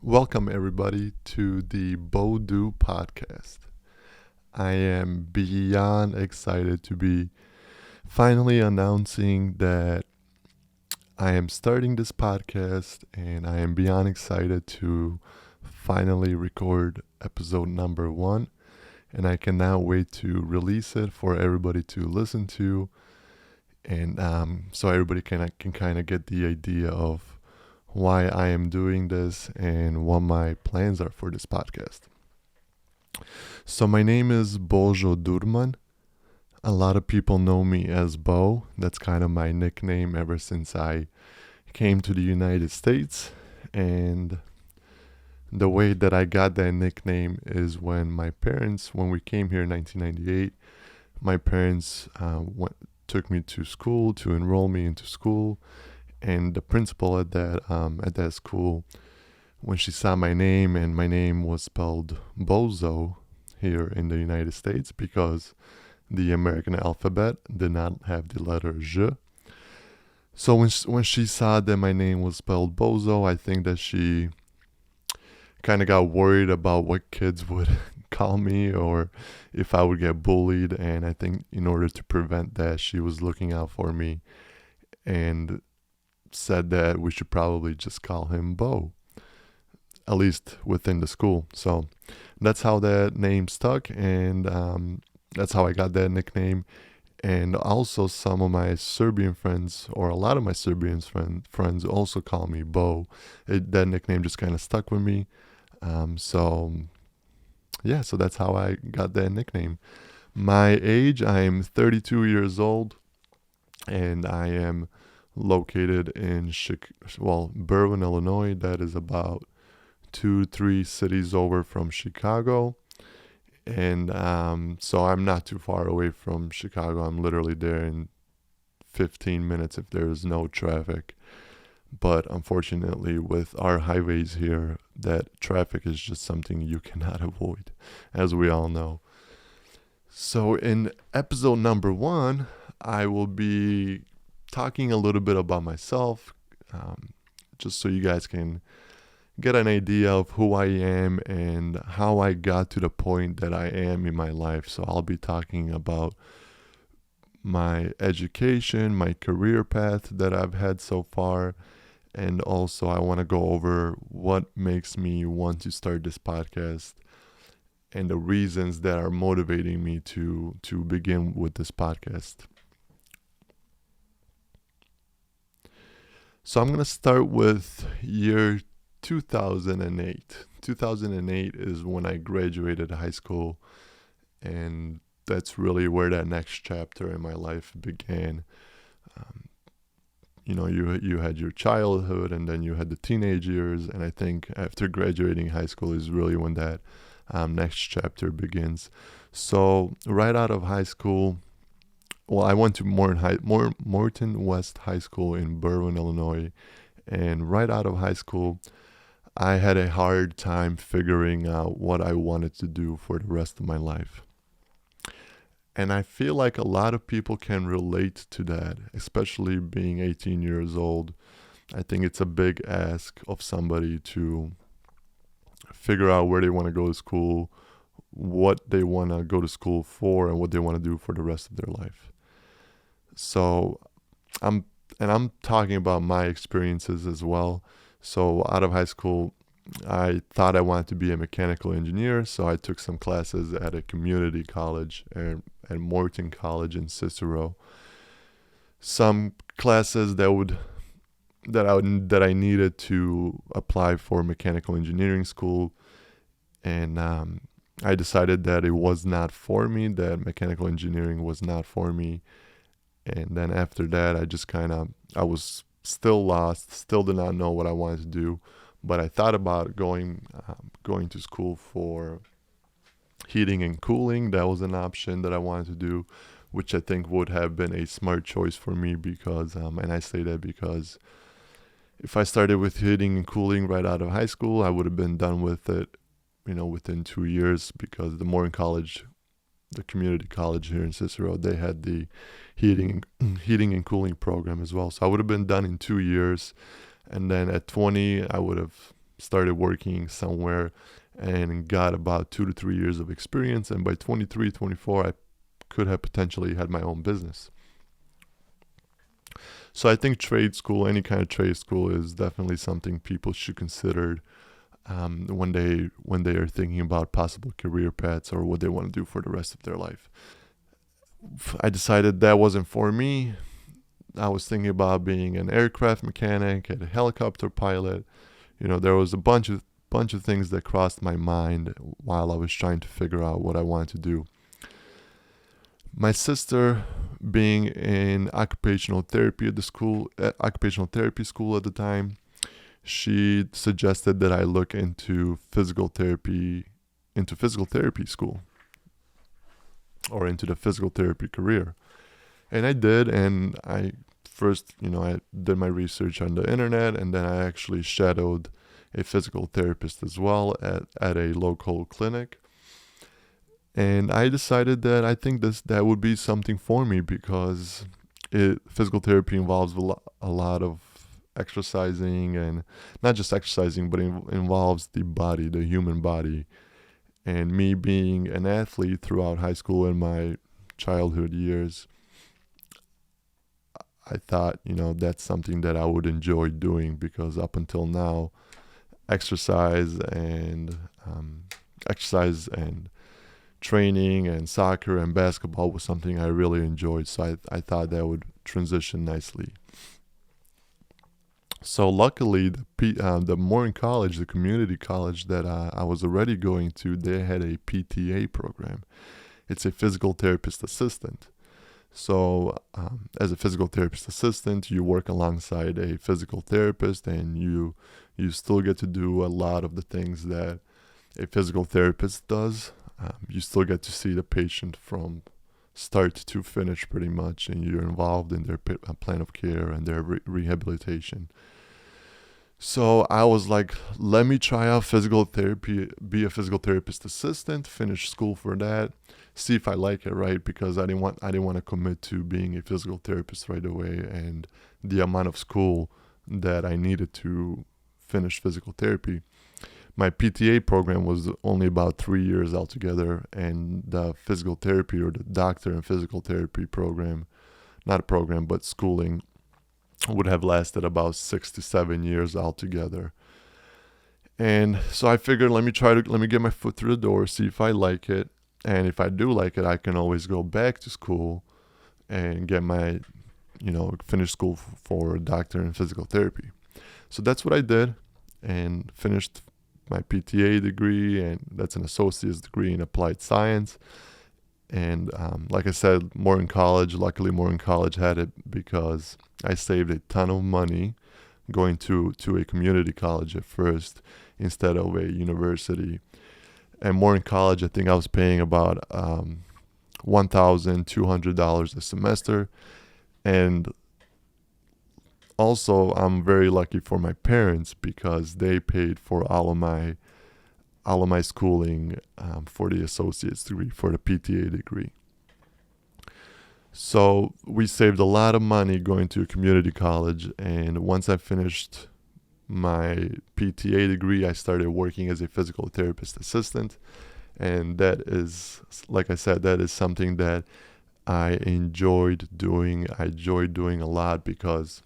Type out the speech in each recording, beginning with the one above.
Welcome, everybody, to the bodupodcast. I am beyond excited to be finally announcing that I am starting this podcast, and I am beyond excited to finally record episode number 1. And I cannot wait to release it for everybody to listen to, and so everybody can kind of get the idea of why I am doing this and what my plans are for this podcast. So my name is Bojo Durman. A lot of people know me as Bo. That's kind of my nickname ever since I came to the United States. And the way that I got that nickname is when when we came here in 1998, my parents took me to school to enroll me into school. And the principal at that school, when she saw my name, and my name was spelled Bozo here in the United States because the American alphabet did not have the letter J. So when she saw that my name was spelled Bozo, I think that she kind of got worried about what kids would call me or if I would get bullied. And I think in order to prevent that, she was looking out for me and said that we should probably just call him Bo, at least within the school. So that's how that name stuck, and that's how I got that nickname. And also some of my Serbian friends, or a lot of my Serbian friends also call me Bo. That nickname just kind of stuck with me. So that's how I got that nickname. My age, I am 32 years old, and I am located in Berwyn, Illinois. That is about 2-3 cities over from Chicago. And so I'm not too far away from Chicago. I'm literally there in 15 minutes if there is no traffic. But unfortunately, with our highways here, that traffic is just something you cannot avoid, as we all know. So in episode number 1, I will be talking a little bit about myself, just so you guys can get an idea of who I am and how I got to the point that I am in my life. So I'll be talking about my education, my career path that I've had so far, and also I want to go over what makes me want to start this podcast and the reasons that are motivating me to begin with this podcast. So I'm going to start with year 2008. 2008 is when I graduated high school, and that's really where that next chapter in my life began. You had your childhood, and then you had the teenage years, and I think after graduating high school is really when that next chapter begins. So right out of high school, I went to Morton West High School in Berwyn, Illinois, and right out of high school, I had a hard time figuring out what I wanted to do for the rest of my life. And I feel like a lot of people can relate to that, especially being 18 years old. I think it's a big ask of somebody to figure out where they want to go to school, what they want to go to school for, and what they want to do for the rest of their life. So I'm talking about my experiences as well. So out of high school, I thought I wanted to be a mechanical engineer. So I took some classes at a community college at Morton College in Cicero. Some classes that I needed to apply for mechanical engineering school, and I decided that it was not for me. That mechanical engineering was not for me. And then after that, I was still lost, still did not know what I wanted to do. But I thought about going to school for heating and cooling. That was an option that I wanted to do, which I think would have been a smart choice for me because, and I say that because if I started with heating and cooling right out of high school, I would have been done with it, within 2 years, because the Morton College, the community college here in Cicero, they had the heating and cooling program as well. So I would have been done in 2 years. And then at 20, I would have started working somewhere and got about 2 to 3 years of experience. And by 23, 24, I could have potentially had my own business. So I think trade school, any kind of trade school, is definitely something people should consider when they are thinking about possible career paths or what they want to do for the rest of their life. I decided that wasn't for me. I was thinking about being an aircraft mechanic, a helicopter pilot. There was a bunch of things that crossed my mind while I was trying to figure out what I wanted to do. My sister, being in occupational therapy at occupational therapy school at the time, she suggested that I look into physical therapy school, or into the physical therapy career. And I did, and I did my research on the internet, and then I actually shadowed a physical therapist as well at a local clinic. And I decided that I think that would be something for me, because physical therapy involves a lot of exercising, and not just exercising, but involves the body, the human body. And me being an athlete throughout high school and my childhood years, I thought, that's something that I would enjoy doing, because up until now, exercise and training and soccer and basketball was something I really enjoyed. So I thought that would transition nicely. So luckily, the Morton College, the community college that I was already going to, they had a PTA program. It's a physical therapist assistant. So as a physical therapist assistant, you work alongside a physical therapist, and you still get to do a lot of the things that a physical therapist does. You still get to see the patient from start to finish pretty much, and you're involved in their plan of care and their rehabilitation. So I was like, let me try out physical therapy, be a physical therapist assistant, finish school for that, see if I like it, right? Because I didn't want to commit to being a physical therapist right away, and the amount of school that I needed to finish physical therapy. My PTA program was only about 3 years altogether, and the physical therapy, or the doctor in physical therapy program, not a program, but schooling, would have lasted about 6 to 7 years altogether. And so I figured, let me get my foot through the door, see if I like it. And if I do like it, I can always go back to school and get my, finish school for a doctor in physical therapy. So that's what I did, and finished my PTA degree, and that's an associate's degree in applied science. And like I said, luckily Morton College had it, because I saved a ton of money going to a community college at first instead of a university. And Morton College, I think I was paying about $1,200 a semester. And also, I'm very lucky for my parents, because they paid for all of my schooling for the associate's degree, for the PTA degree. So we saved a lot of money going to a community college, and once I finished my PTA degree, I started working as a physical therapist assistant. And that is, like I said, that is something that I enjoyed doing. I enjoyed doing a lot, because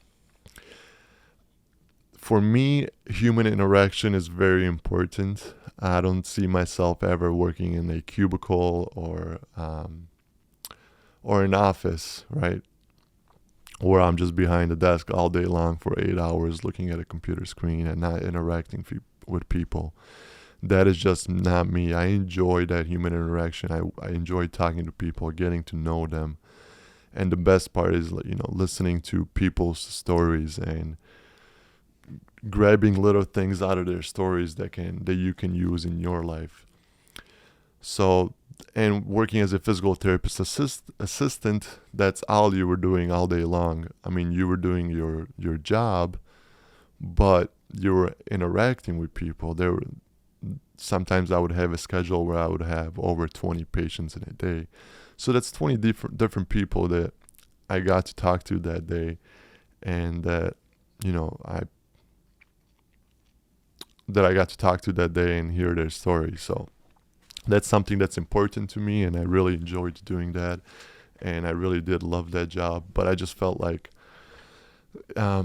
for me, human interaction is very important. I don't see myself ever working in a cubicle or an office, right, where I'm just behind a desk all day long for 8 hours looking at a computer screen and not interacting with people. That is just not me. I enjoy that human interaction. I enjoy talking to people, getting to know them. And the best part is, listening to people's stories and grabbing little things out of their stories that you can use in your life. So, and working as a physical therapist assistant, that's all you were doing all day long. I mean, you were doing your job, but you were interacting with people. Sometimes I would have a schedule where I would have over 20 patients in a day. So that's 20 different people that I got to talk to that day, and that, that I got to talk to that day and hear their story. So that's something that's important to me, and I really enjoyed doing that, and I really did love that job. But I just felt like, I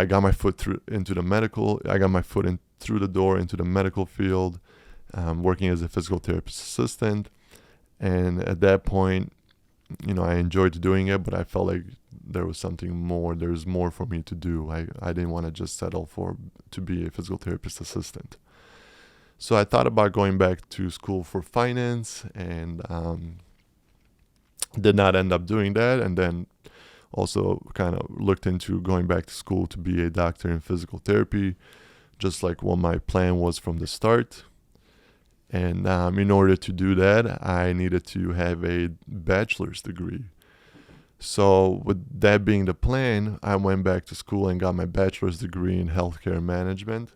got my foot through into the medical. I got my foot in through the door into the medical field, working as a physical therapist assistant. And at that point, I enjoyed doing it, but I felt like there was something more. There's more for me to do. I didn't want to just settle to be a physical therapist assistant. So I thought about going back to school for finance, and did not end up doing that. And then also kind of looked into going back to school to be a doctor in physical therapy, just like what my plan was from the start. And in order to do that, I needed to have a bachelor's degree. So with that being the plan, I went back to school and got my bachelor's degree in healthcare management.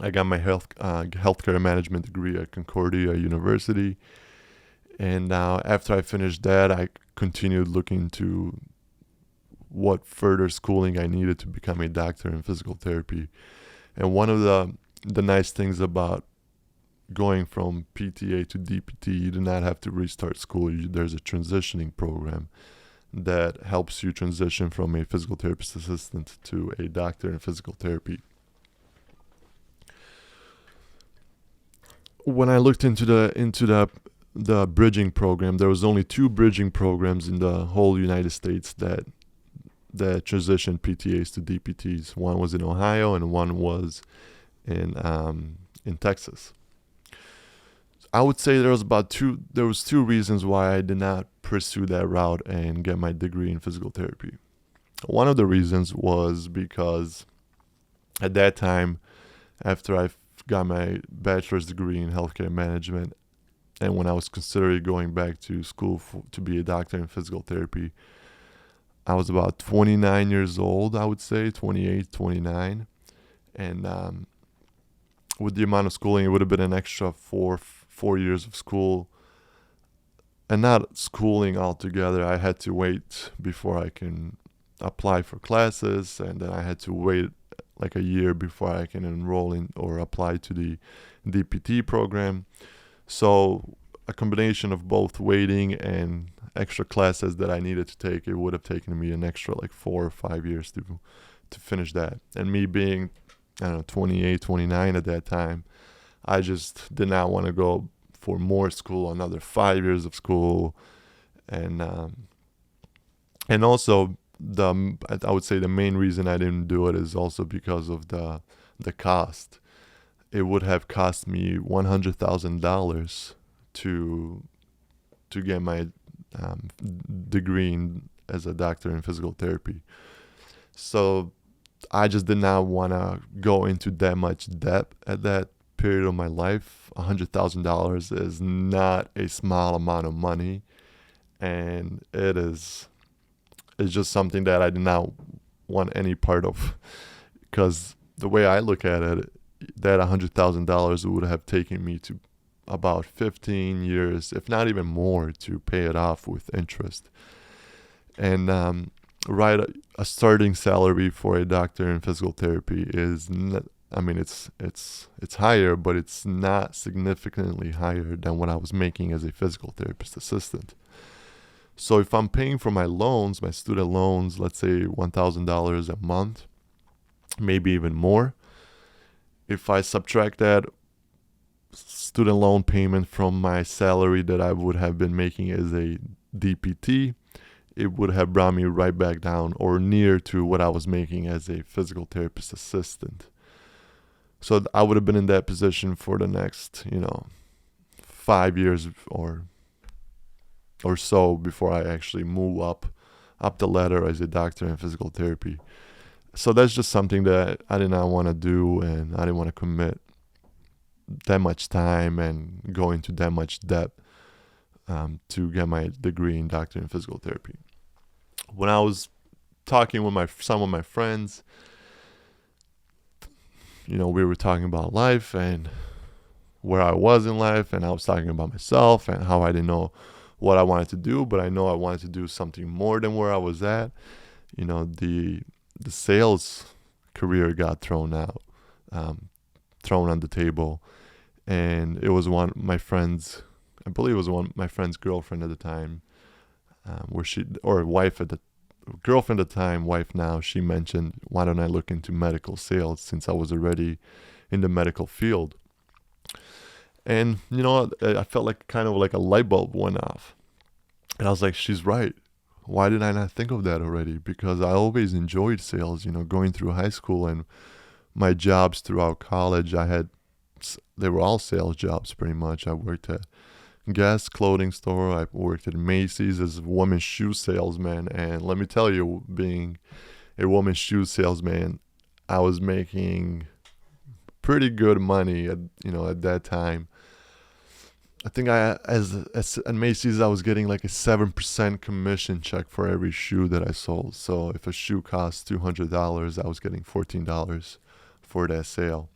I got my healthcare management degree at Concordia University. And after I finished that, I continued looking to what further schooling I needed to become a doctor in physical therapy. And one of the nice things about going from PTA to DPT, you do not have to restart school. There's a transitioning program that helps you transition from a physical therapist assistant to a doctor in physical therapy. When I looked into the bridging program, there was only 2 bridging programs in the whole United States that transitioned PTAs to DPTs. One was in Ohio and one was in Texas. I would say there was 2 reasons why I did not pursue that route and get my degree in physical therapy. One of the reasons was because at that time, after I got my bachelor's degree in healthcare management, and when I was considering going back to school to be a doctor in physical therapy, I was about 29 years old, I would say, 28, 29. And with the amount of schooling, it would have been an extra 4 years of school. And not schooling altogether. I had to wait before I can apply for classes, and then I had to wait like a year before I can enroll in or apply to the DPT program. So a combination of both waiting and extra classes that I needed to take, it would have taken me an extra like 4 or 5 years to finish that. And me being, 28, 29 at that time, I just did not want to go for more school, another 5 years of school. And also I would say the main reason I didn't do it is also because of the cost. It would have cost me $100,000 to get my degree as a doctor in physical therapy. So I just did not want to go into that much debt at that period of my life. $100,000 is not a small amount of money, and it's just something that I did not want any part of, because the way I look at it, that $100,000 would have taken me to about 15 years, if not even more, to pay it off with interest. And a starting salary for a doctor in physical therapy is not, it's higher, but it's not significantly higher than what I was making as a physical therapist assistant. So if I'm paying for my loans, my student loans, let's say $1,000 a month, maybe even more, if I subtract that student loan payment from my salary that I would have been making as a DPT, it would have brought me right back down or near to what I was making as a physical therapist assistant. So I would have been in that position for the next, 5 years or so before I actually move up the ladder as a doctor in physical therapy. So that's just something that I did not want to do, and I didn't want to commit that much time and go into that much debt to get my degree in doctor in physical therapy. When I was talking with some of my friends, we were talking about life and where I was in life, and I was talking about myself and how I didn't know what I wanted to do, but I know I wanted to do something more than where I was at. The sales career got thrown out. thrown on the table. And it was one my friend's, I believe it was one my friend's girlfriend at the time, wife at the girlfriend at the time, wife now. She mentioned, "Why don't I look into medical sales since I was already in the medical field?" And I felt like kind of like a light bulb went off, and I was like, "She's right. Why did I not think of that already?" Because I always enjoyed sales. Going through high school and my jobs throughout college, they were all sales jobs pretty much. I worked at Guess clothing store. I worked at Macy's as a woman's shoe salesman, and let me tell you, being a woman's shoe salesman, I was making pretty good money at that time. I think as at Macy's, I was getting like a 7% commission check for every shoe that I sold. So if a shoe cost $200, I was getting $14 for that sale.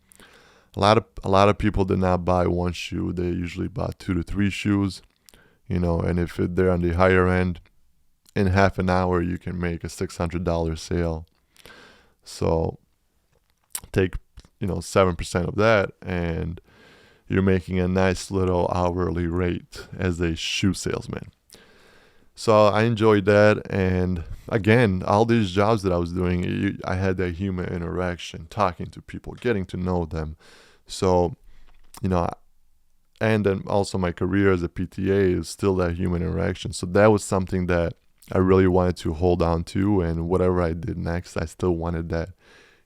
A lot of people did not buy one shoe. They usually bought 2 to 3 shoes, and if they're on the higher end, in half an hour you can make a $600 sale. So take 7% of that, and you're making a nice little hourly rate as a shoe salesman. So I enjoyed that, and again, all these jobs that I was doing, I had that human interaction, talking to people, getting to know them. So, and then also my career as a PTA is still that human interaction. So that was something that I really wanted to hold on to, and whatever I did next, I still wanted that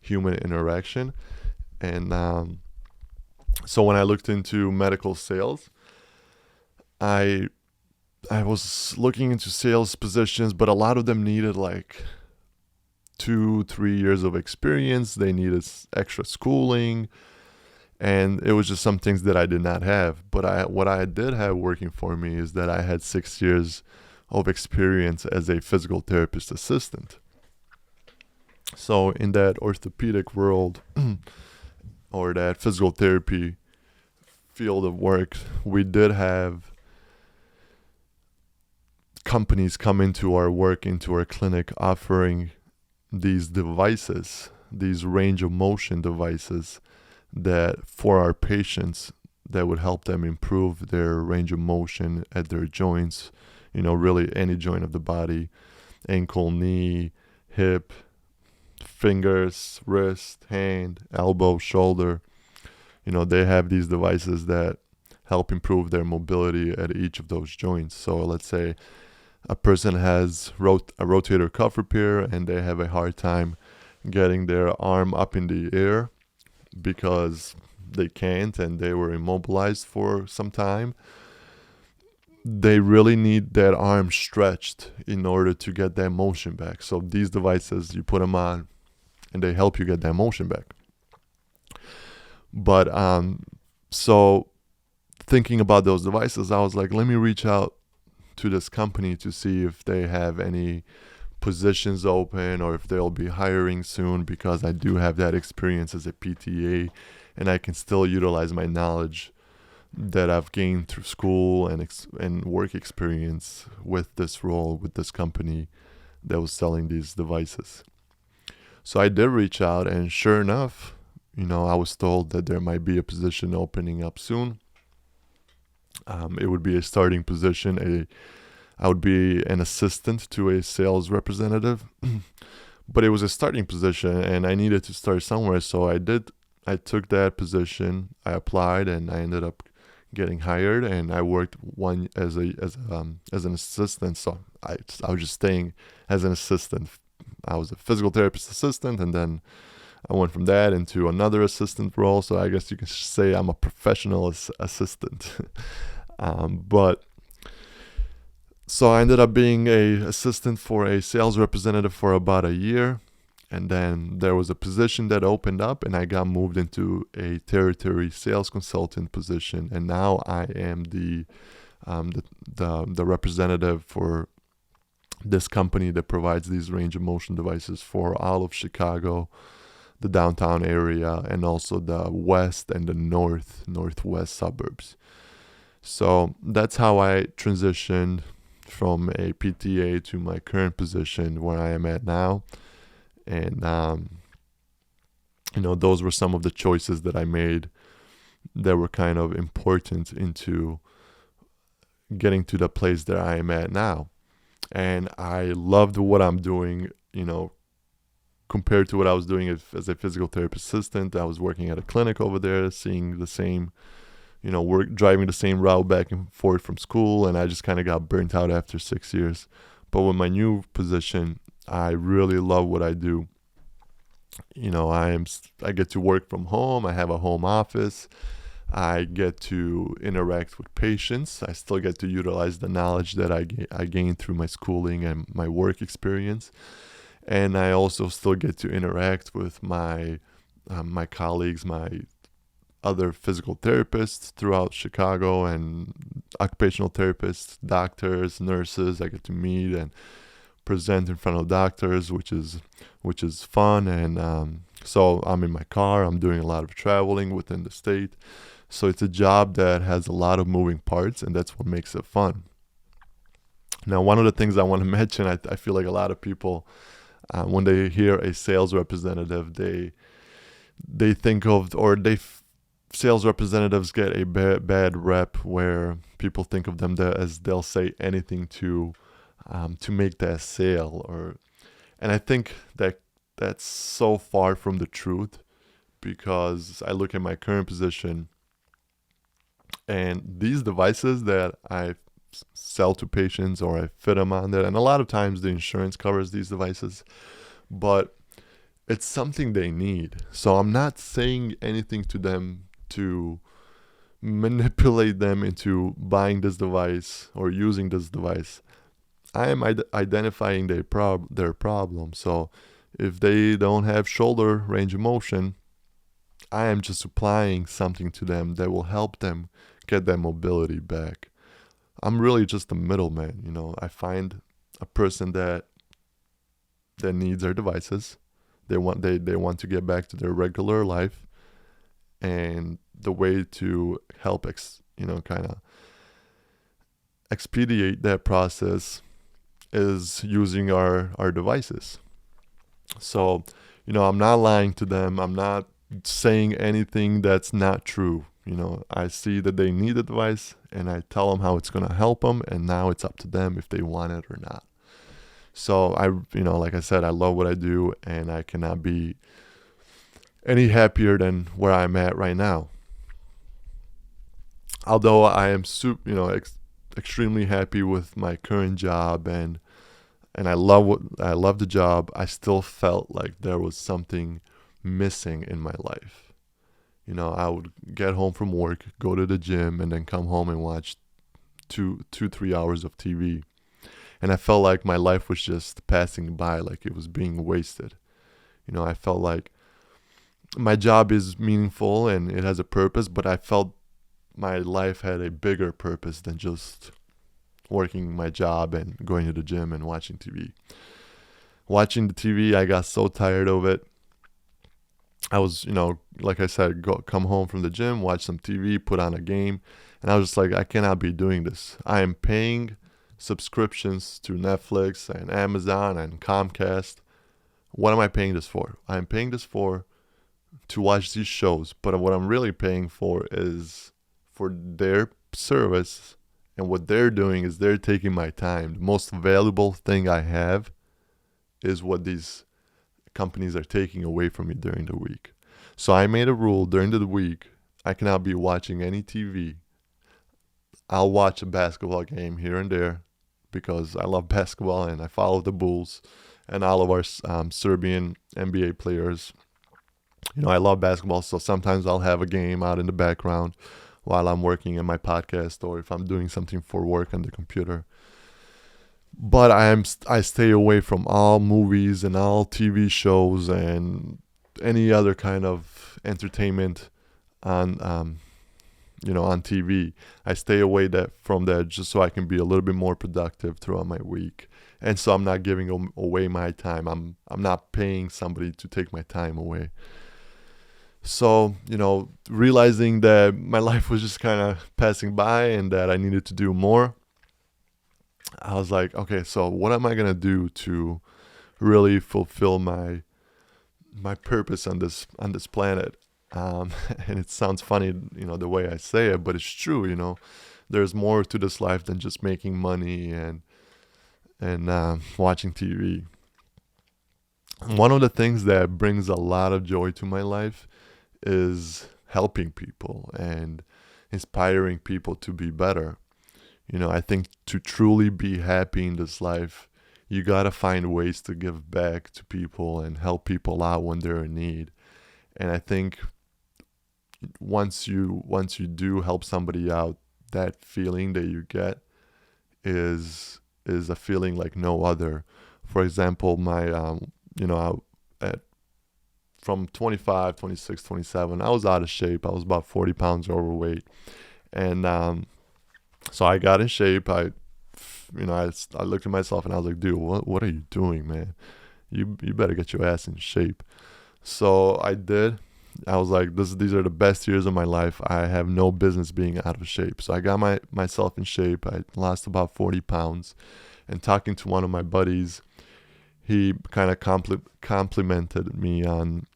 human interaction. And so when I looked into medical sales, I was looking into sales positions, but a lot of them needed like 2-3 years of experience. They needed extra schooling, and it was just some things that I did not have. But what I did have working for me is that I had 6 years of experience as a physical therapist assistant. So in that orthopedic world or that physical therapy field of work, we did have companies come into our clinic offering these devices, these range of motion devices that for our patients that would help them improve their range of motion at their joints, really any joint of the body, ankle, knee, hip, fingers, wrist, hand, elbow, shoulder. They have these devices that help improve their mobility at each of those joints. So let's say a person has a rotator cuff repair and they have a hard time getting their arm up in the air because they can't and they were immobilized for some time. They really need that arm stretched in order to get that motion back. So these devices, you put them on and they help you get that motion back. But so thinking about those devices, I was like, let me reach out to this company to see if they have any positions open or if they'll be hiring soon, because I do have that experience as a PTA and I can still utilize my knowledge that I've gained through school and work experience with this role, with this company that was selling these devices. So I did reach out, and sure enough, I was told that there might be a position opening up soon. It would be a starting position. I would be an assistant to a sales representative, but it was a starting position, and I needed to start somewhere. So I took that position. I applied, and I ended up getting hired, and I worked as an assistant. So I was just staying as an assistant. I was a physical therapist assistant, and then I went from that into another assistant role. So I guess you can say I'm a professional assistant. But so I ended up being a assistant for a sales representative for about a year. And then there was a position that opened up, and I got moved into a territory sales consultant position. And now I am the representative for this company that provides these range of motion devices for all of Chicago, the downtown area, and also the west and the northwest suburbs. So that's how I transitioned from a PTA to my current position where I am at now. And those were some of the choices that I made that were kind of important into getting to the place that I am at now. And I loved what I'm doing, compared to what I was doing as a physical therapy assistant. I was working at a clinic over there, seeing the same, driving the same route back and forth from school, and I just kind of got burnt out after 6 years. But with my new position, I really love what I do. I get to work from home. I have a home office. I get to interact with patients. I still get to utilize the knowledge that I gained through my schooling and my work experience. And I also still get to interact with my colleagues, my other physical therapists throughout Chicago, and occupational therapists, doctors, nurses. I get to meet and present in front of doctors, which is fun. And so I'm in my car. I'm doing a lot of traveling within the state. So it's a job that has a lot of moving parts, and that's what makes it fun. Now, one of the things I want to mention, I feel like a lot of people, when they hear a sales representative, they think of, sales representatives get a bad rep where people think of them as they'll say anything to make that sale, and I think that that's so far from the truth, because I look at my current position, and these devices that I sell to patients, or I fit them on there, and a lot of times the insurance covers these devices, but it's something they need. So I'm not saying anything to them to manipulate them into buying this device or using this device. I am identifying their problem. So if they don't have shoulder range of motion, I am just supplying something to them that will help them get that mobility back. I'm really just a middleman. I find a person that needs their devices. They want to get back to their regular life, and the way to help kind of expedite that process is using our devices. So I'm not lying to them. I'm not saying anything that's not true. I see that they need a device, and I tell them how it's going to help them, and now it's up to them if they want it or not. So like I said, I love what I do, and I cannot be any happier than where I'm at right now. Although I am extremely happy with my current job, and I love the job, I still felt like there was something missing in my life. I would get home from work, go to the gym, and then come home and watch 3 hours of TV. And I felt like my life was just passing by, like it was being wasted. I felt like my job is meaningful and it has a purpose, but I felt my life had a bigger purpose than just working my job and going to the gym and watching TV. Watching the TV, I got so tired of it. I was, like I said, come home from the gym, watch some TV, put on a game, and I was just like, I cannot be doing this. I am paying subscriptions to Netflix and Amazon and Comcast. What am I paying this for? I'm paying this to watch these shows, but what I'm really paying for is for their service, and what they're doing is they're taking my time. The most valuable thing I have is what these companies are taking away from me during the week. So I made a rule during the week, I cannot be watching any TV. I'll watch a basketball game here and there because I love basketball and I follow the Bulls and all of our Serbian NBA players. I love basketball, so sometimes I'll have a game out in the background while I'm working in my podcast, or if I'm doing something for work on the computer. But I stay away from all movies and all TV shows and any other kind of entertainment on TV. I stay away from that just so I can be a little bit more productive throughout my week, and so I'm not giving away my time. I'm not paying somebody to take my time away. So realizing that my life was just kind of passing by and that I needed to do more, I was like, okay, so what am I going to do to really fulfill my my purpose on this planet. And it sounds funny, the way I say it, but it's true. There's more to this life than just making money and watching TV. One of the things that brings a lot of joy to my life is helping people and inspiring people to be better. I think to truly be happy in this life, you gotta find ways to give back to people and help people out when they're in need. And I think once you do help somebody out, that feeling that you get is a feeling like no other. For example, my at from 25, 26, 27, I was out of shape. I was about 40 pounds overweight, and so I got in shape. I looked at myself and I was like, dude, what are you doing, man? You better get your ass in shape. So I did. I was like, these are the best years of my life. I have no business being out of shape. So I got myself in shape. I lost about 40 pounds. And talking to one of my buddies, he kind of complimented me on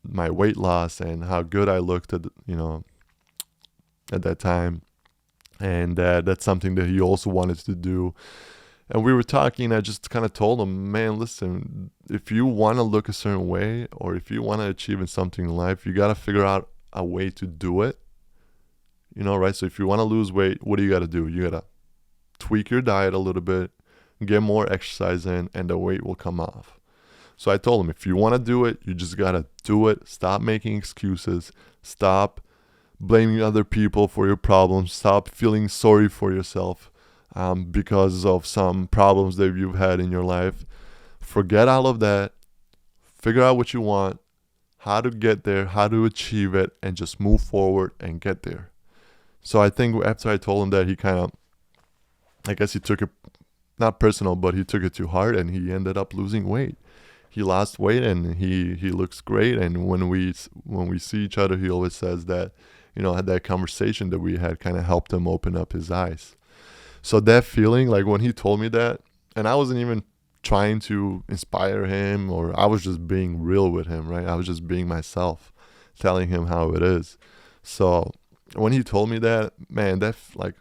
my weight loss and how good I looked at that time. And that's something that he also wanted to do. And we were talking, I just kind of told him, man, listen, if you want to look a certain way or if you want to achieve something in life, you got to figure out a way to do it. Right? So if you want to lose weight, what do you got to do? You got to tweak your diet a little bit, get more exercise in, and the weight will come off. So I told him, if you want to do it, you just got to do it. Stop making excuses. Stop blaming other people for your problems. Stop feeling sorry for yourself because of some problems that you've had in your life. Forget all of that. Figure out what you want, how to get there, how to achieve it, and just move forward and get there. So I think after I told him that, he kind of, I guess he took it, not personal, but he took it too hard, and he ended up losing weight. He lost weight, and he looks great. And when we see each other, he always says that, that conversation that we had kind of helped him open up his eyes. So that feeling, like when he told me that, and I wasn't even trying to inspire him, or I was just being real with him, right? I was just being myself, telling him how it is. So when he told me that, man, that like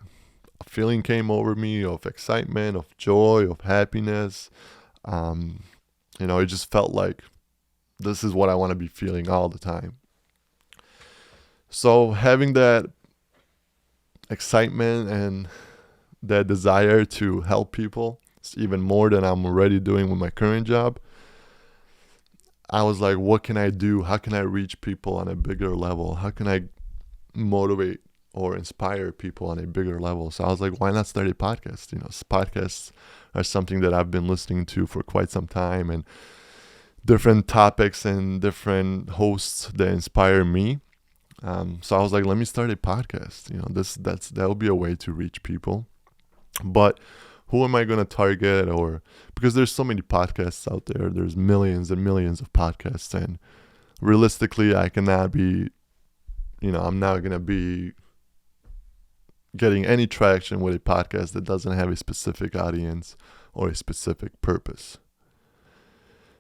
a feeling came over me of excitement, of joy, of happiness. It just felt like this is what I want to be feeling all the time. So having that excitement and that desire to help people, even more than I'm already doing with my current job, I was like, what can I do? How can I reach people on a bigger level? How can I motivate or inspire people on a bigger level? So I was like, why not start a podcast? Podcasts are something that I've been listening to for quite some time, and different topics and different hosts that inspire me. So I was like, let me start a podcast. That would be a way to reach people. But who am I going to target? Or because there's so many podcasts out there, there's millions and millions of podcasts, and realistically, I cannot be, I'm not going to be getting any traction with a podcast that doesn't have a specific audience or a specific purpose.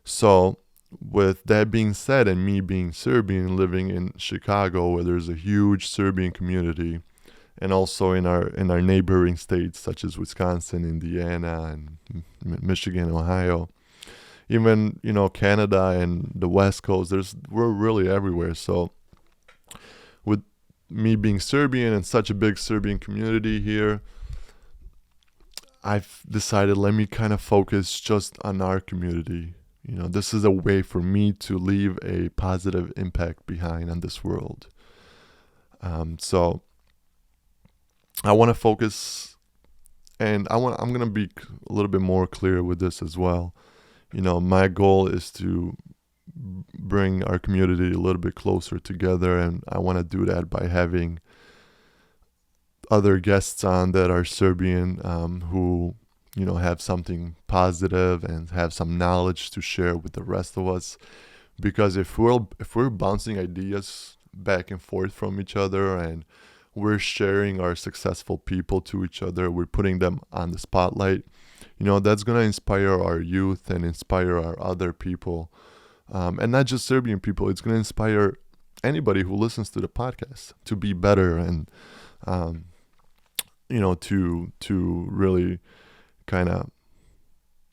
So with that being said, and me being Serbian, living in Chicago, where there's a huge Serbian community, and also in our neighboring states such as Wisconsin, Indiana, and Michigan, Ohio, even Canada and the West Coast, we're really everywhere. So with me being Serbian and such a big Serbian community here, I've decided, let me kind of focus just on our community. This is a way for me to leave a positive impact behind on this world. So I want to focus, and I'm going to be a little bit more clear with this as well. My goal is to bring our community a little bit closer together, and I want to do that by having other guests on that are Serbian, who have something positive and have some knowledge to share with the rest of us. Because if we're bouncing ideas back and forth from each other, and we're sharing our successful people to each other, we're putting them on the spotlight, that's going to inspire our youth and inspire our other people And not just Serbian people. It's going to inspire anybody who listens to the podcast to be better and to really kind of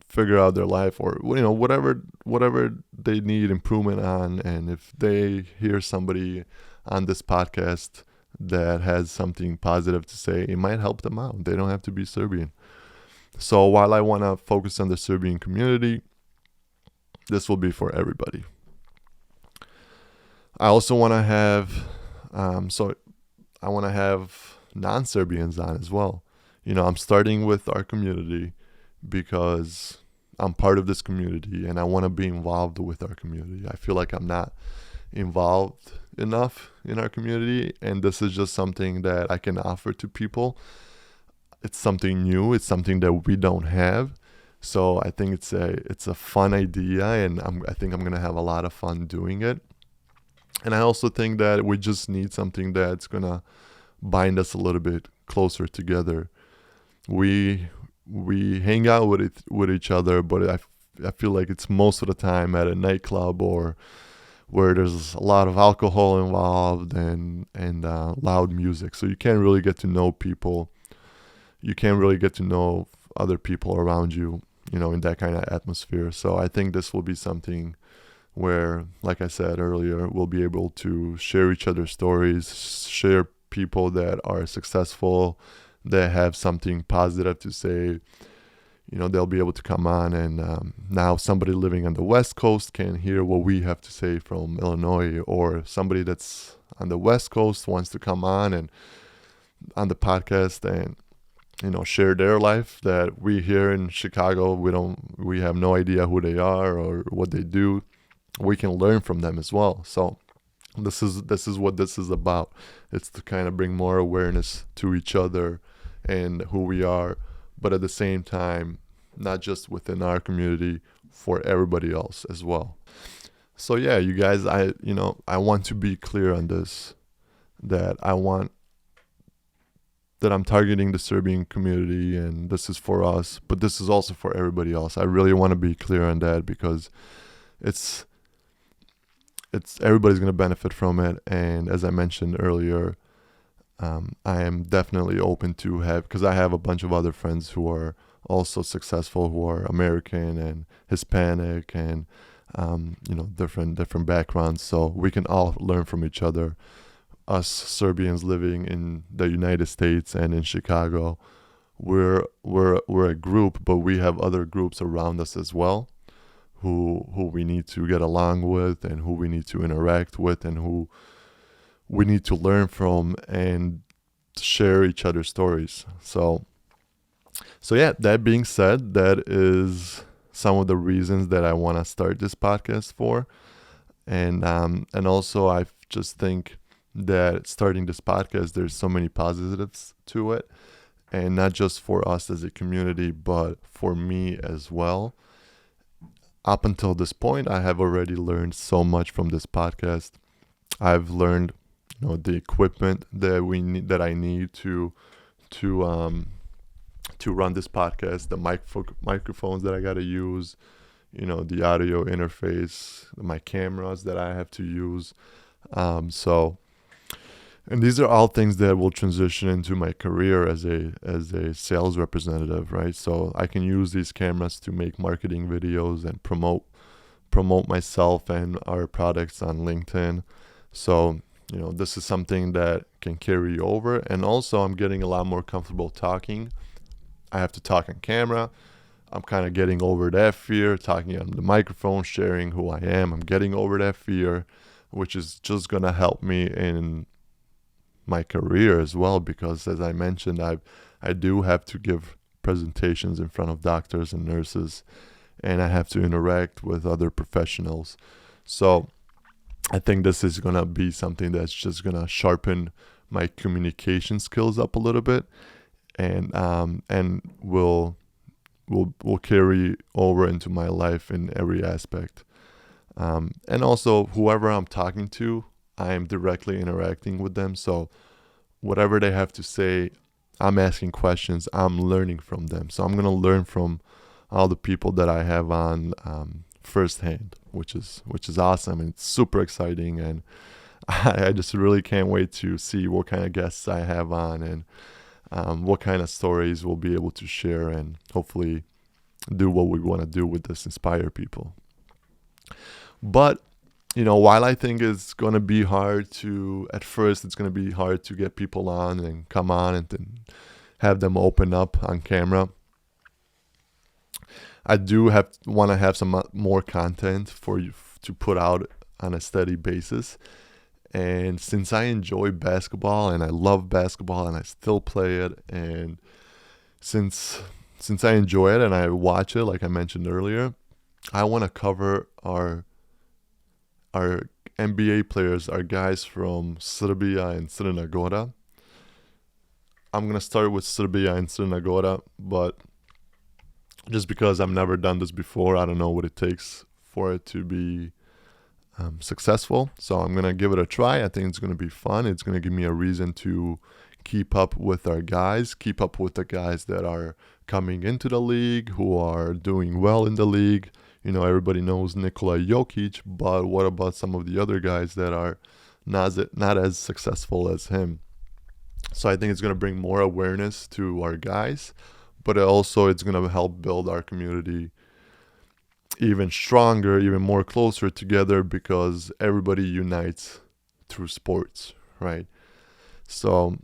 figure out their life, or whatever they need improvement on. And if they hear somebody on this podcast that has something positive to say, it might help them out. They don't have to be Serbian. So while I want to focus on the Serbian community, this will be for everybody. I also want to have non-Serbians on as well. I'm starting with our community because I'm part of this community and I want to be involved with our community. I feel like I'm not involved enough in our community, and this is just something that I can offer to people. It's something new. It's something that we don't have. So I think it's a fun idea, and I think I'm going to have a lot of fun doing it. And I also think that we just need something that's going to bind us a little bit closer together. We hang out with each other, but I feel like it's most of the time at a nightclub or where there's a lot of alcohol involved and loud music. So you can't really get to know people. You can't really get to know other people around you, in that kind of atmosphere. So I think this will be something where, like I said earlier, we'll be able to share each other's stories, share people that are successful, that have something positive to say. They'll be able to come on, and now somebody living on the West Coast can hear what we have to say from Illinois, or somebody that's on the West Coast wants to come on and on the podcast and share their life that we here in Chicago, we have no idea who they are or what they do. We can learn from them as well. So this is what this is about. It's to kind of bring more awareness to each other and who we are, but at the same time, not just within our community, for everybody else as well. So yeah, you guys, I want to be clear on this, that I'm targeting the Serbian community, and this is for us, but this is also for everybody else. I really want to be clear on that, because it's everybody's going to benefit from it. And as I mentioned earlier, I am definitely open to because I have a bunch of other friends who are also successful, who are American and Hispanic and different backgrounds. So we can all learn from each other. Us Serbians living in the United States and in Chicago, we're a group, but we have other groups around us as well, who we need to get along with, and who we need to interact with, and who we need to learn from and share each other's stories. So yeah, that being said, that is some of the reasons that I want to start this podcast for. And also I just think that starting this podcast, there's so many positives to it, and not just for us as a community, but for me as well. Up until this point, I have already learned so much from this podcast. I've learned, the equipment that I need to run this podcast, the microphones that I got to use, the audio interface, my cameras that I have to use. And these are all things that will transition into my career as a sales representative, right? So I can use these cameras to make marketing videos and promote myself and our products on LinkedIn. So, this is something that can carry over. And also I'm getting a lot more comfortable talking. I have to talk on camera. I'm kind of getting over that fear, talking on the microphone, sharing who I am. I'm getting over that fear, which is just going to help me in my career as well, because as I mentioned, I do have to give presentations in front of doctors and nurses, and I have to interact with other professionals. So I think this is going to be something that's just going to sharpen my communication skills up a little bit, and will carry over into my life in every aspect. And also, whoever I'm talking to, I am directly interacting with them. So whatever they have to say, I'm asking questions, I'm learning from them. So I'm going to learn from all the people that I have on firsthand. which is awesome, and it's super exciting. And I just really can't wait to see what kind of guests I have on, and what kind of stories we'll be able to share, and hopefully do what we want to do with this, inspire people. But while I think it's going to be hard at first it's going to be hard to get people on and come on and then have them open up on camera, I do want to have some more content for you to put out on a steady basis. And since I enjoy basketball and I love basketball and I still play it, and since I enjoy it and I watch it, like I mentioned earlier, I want to cover our NBA players, our guys from Serbia and Crna Gora. I'm going to start with Serbia and Crna Gora, but just because I've never done this before, I don't know what it takes for it to be successful. So I'm going to give it a try. I think it's going to be fun. It's going to give me a reason to keep up with our guys, keep up with the guys that are coming into the league, who are doing well in the league. Everybody knows Nikola Jokic, but what about some of the other guys that are not as successful as him? So I think it's going to bring more awareness to our guys, but also it's going to help build our community even stronger, even more closer together, because everybody unites through sports, right? So,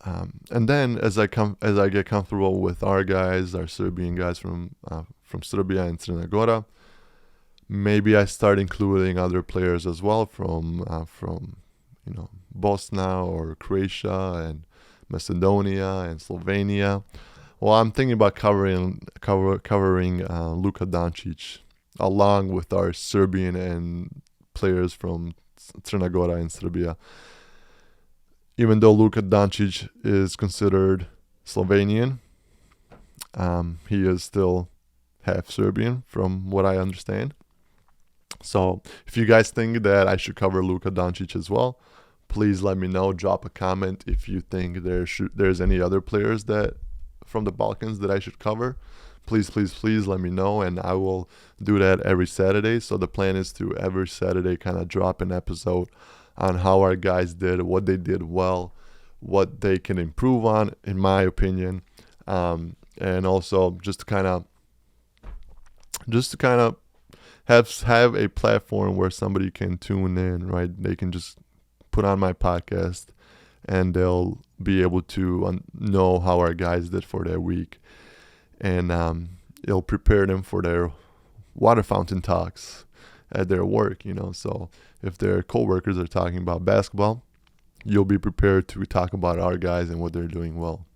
and then as I get comfortable with our guys, our Serbian guys from Serbia and Crna Gora, maybe I start including other players as well from Bosnia or Croatia and Macedonia and Slovenia. Well, I'm thinking about covering Luka Doncic along with our Serbian and players from Crna Gora and Serbia. Even though Luka Doncic is considered Slovenian, he is still half Serbian from what I understand. So if you guys think that I should cover Luka Doncic as well, please let me know. Drop a comment if you think there's any other players that from the Balkans that I should cover. Please let me know, and I will do that every Saturday. So the plan is to every Saturday kind of drop an episode on how our guys did, what they did well, what they can improve on, in my opinion, and also just to kind of have a platform where somebody can tune in, right? They can just put on my podcast and they'll be able to know how our guys did for their week, and it'll prepare them for their water fountain talks at their work, So if their coworkers are talking about basketball, you'll be prepared to talk about our guys and what they're doing well.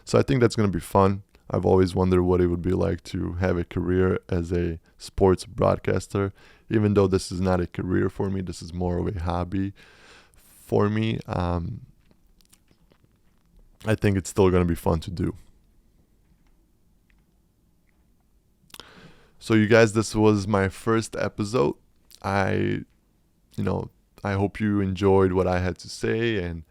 So I think that's going to be fun. I've always wondered what it would be like to have a career as a sports broadcaster. Even though this is not a career for me, this is more of a hobby for me. I think it's still going to be fun to do. So you guys, this was my first episode. I hope you enjoyed what I had to say, and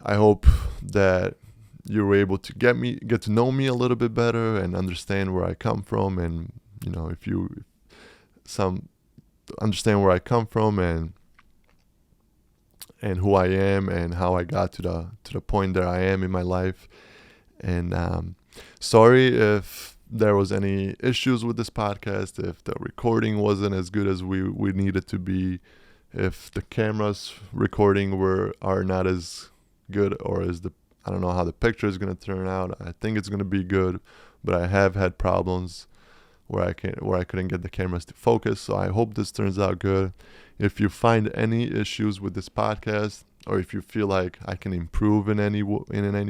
I hope that you were able to get to know me a little bit better and understand where I come from, and if you understand where I come from and who I am and how I got to the point that I am in my life. And sorry if there was any issues with this podcast, if the recording wasn't as good as we needed to be, if the cameras recording are not as good, or I don't know how the picture is going to turn out. I think it's going to be good, but I have had problems where I couldn't get the cameras to focus. So I hope this turns out good. If you find any issues with this podcast, or if you feel like I can improve in any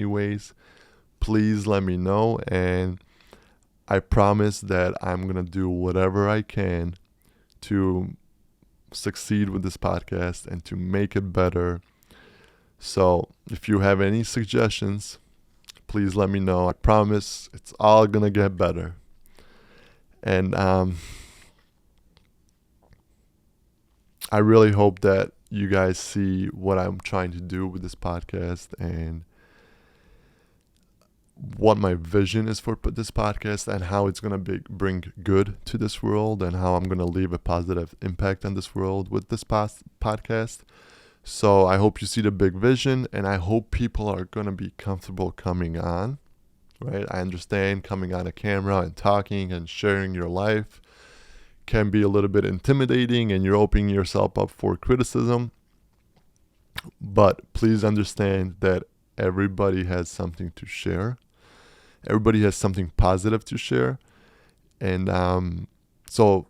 ways, please let me know, and I promise that I'm going to do whatever I can to succeed with this podcast and to make it better. So if you have any suggestions, please let me know. I promise it's all going to get better. And I really hope that you guys see what I'm trying to do with this podcast, and what my vision is for this podcast and how it's going to bring good to this world and how I'm going to leave a positive impact on this world with this podcast. So I hope you see the big vision, and I hope people are going to be comfortable coming on, right? I understand coming on a camera and talking and sharing your life can be a little bit intimidating, and you're opening yourself up for criticism. But please understand that everybody has something to share. Everybody has something positive to share. And so,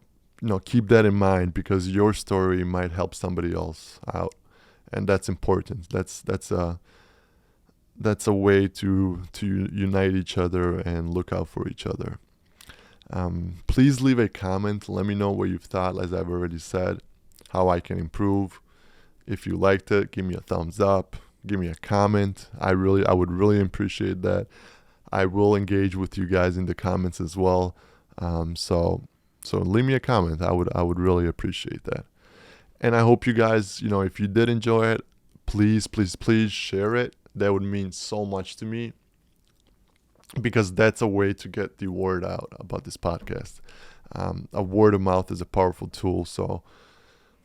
keep that in mind, because your story might help somebody else out. And that's important. That's a way to unite each other and look out for each other. Please leave a comment. Let me know what you've thought, as I've already said, how I can improve. If you liked it, give me a thumbs up. Give me a comment. I would really appreciate that. I will engage with you guys in the comments as well. So leave me a comment. I would really appreciate that. And I hope you guys, if you did enjoy it, please share it. That would mean so much to me, because that's a way to get the word out about this podcast. A word of mouth is a powerful tool. So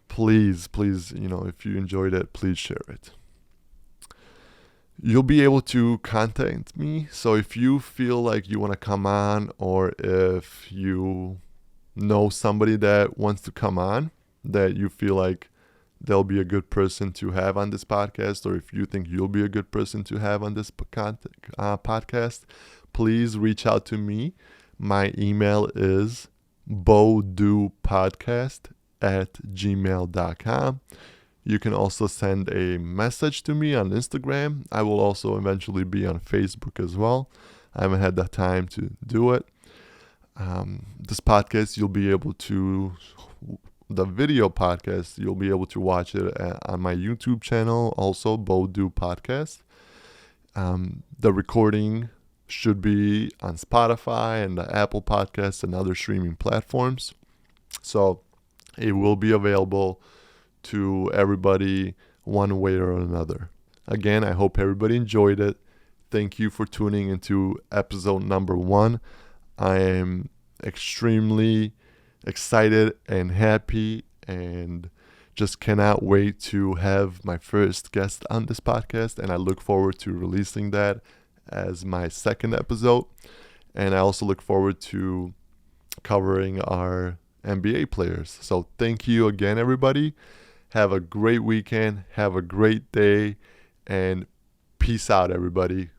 please, if you enjoyed it, please share it. You'll be able to contact me. So if you feel like you want to come on, or if you know somebody that wants to come on, that you feel like they'll be a good person to have on this podcast, or if you think you'll be a good person to have on this podcast, please reach out to me. My email is bodupodcast@gmail.com. You can also send a message to me on Instagram. I will also eventually be on Facebook as well. I haven't had the time to do it. This podcast, the video podcast, you'll be able to watch it on my YouTube channel, also Bodu Podcast. The recording should be on Spotify and the Apple Podcasts and other streaming platforms. So it will be available to everybody one way or another. Again, I hope everybody enjoyed it. Thank you for tuning into episode number 1. I am extremely excited and happy, and just cannot wait to have my first guest on this podcast, and I look forward to releasing that as my second episode. And I also look forward to covering our NBA players. So thank you again, everybody. Have a great weekend. Have a great day. And peace out, everybody.